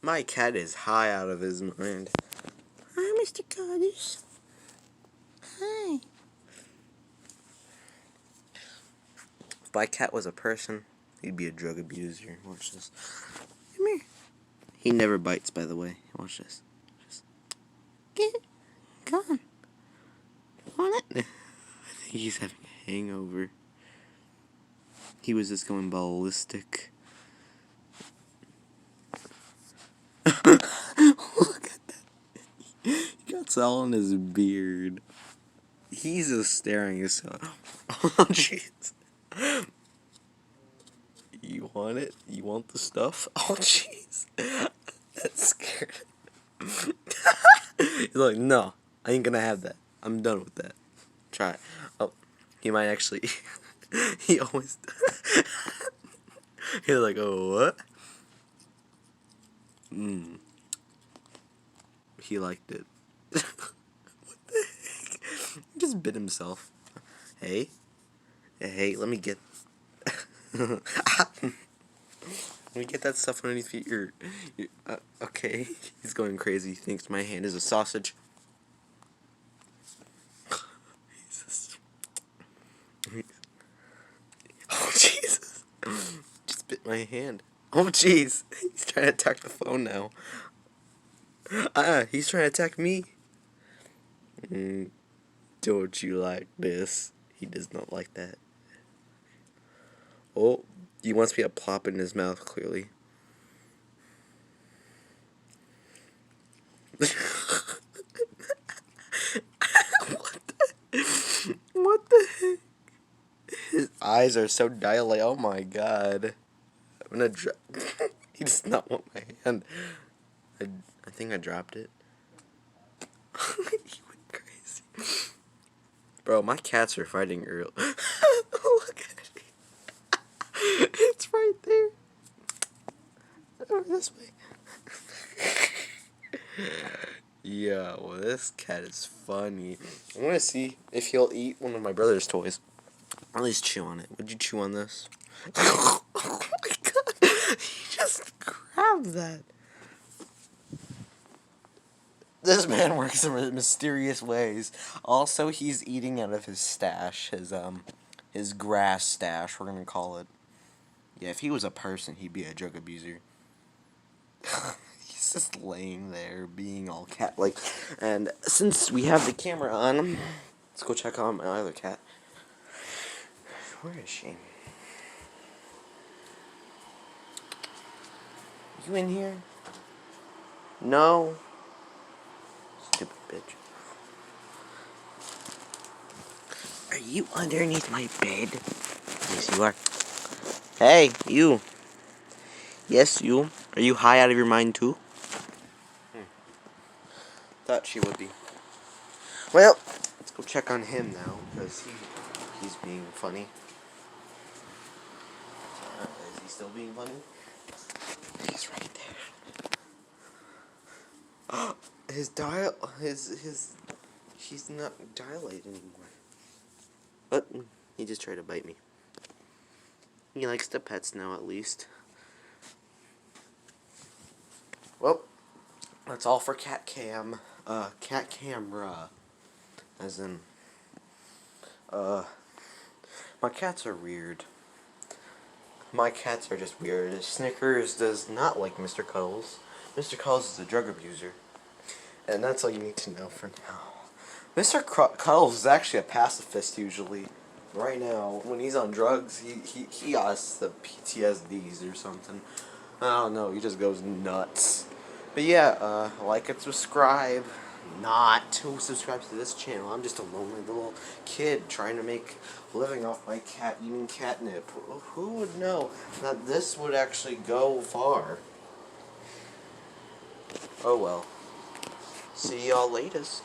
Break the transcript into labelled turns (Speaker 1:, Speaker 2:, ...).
Speaker 1: My cat is high out of his mind. Hi, Mr. Cottis. Hi. If my cat was a person, he'd be a drug abuser. Watch this. Come here. He never bites, by the way. Watch this. Just get it. Come on. Want it? I think he's having a hangover. He was just going ballistic. Look at that. He got all in his beard. He's just staring at himself. Oh, jeez. You want it? You want the stuff? Oh, jeez. That's scared. He's like, no, I ain't gonna have that. I'm done with that. Try it. Oh, he might actually. He always. He's like, oh, what? He liked it. What the heck? He just bit himself. Hey, let me get. Let me get that stuff underneath your okay. He's going crazy. He thinks my hand is a sausage. Oh, Jesus. Just bit my hand. Oh, jeez. He's trying to attack the phone now. He's trying to attack me. Don't you like this? He does not like that. Oh, he wants me to plop it in his mouth, clearly. What the heck? His eyes are so dilated. Oh my god. I'm gonna drop. He does not want my hand. I think I dropped it. He went crazy. Bro, my cats are fighting early. Look at it. It's right there. Over this way. Yeah, well, this cat is funny. I want to see if he'll eat one of my brother's toys. At least chew on it. Would you chew on this? Oh my god. He just grabbed that. This man works in mysterious ways. Also, he's eating out of his stash. His grass stash, we're gonna call it. Yeah, if he was a person, he'd be a drug abuser. He's just laying there, being all cat-like. And since we have the camera on, let's go check on my other cat. Where is she? You in here? No. Stupid bitch. Are you underneath my bed? Yes, you are. Hey, you. Yes, you. Are you high out of your mind, too? Thought she would be. Well, let's go check on him now, because he's being funny. Is he still being funny? He's right there. He's not dilated anymore. But he just tried to bite me. He likes the pets now, at least. Well, that's all for cat camera. As in, my cats are weird. My cats are just weird. Snickers does not like Mr. Cuddles. Mr. Cuddles is a drug abuser. And that's all you need to know for now. Mr. Cuddles is actually a pacifist usually. Right now, when he's on drugs, he has the PTSDs or something. I don't know, he just goes nuts. But yeah, like and subscribe. Not who subscribes to this channel. I'm just a lonely little kid trying to make a living off my cat eating catnip. Who would know that this would actually go far? Oh well. See y'all laters.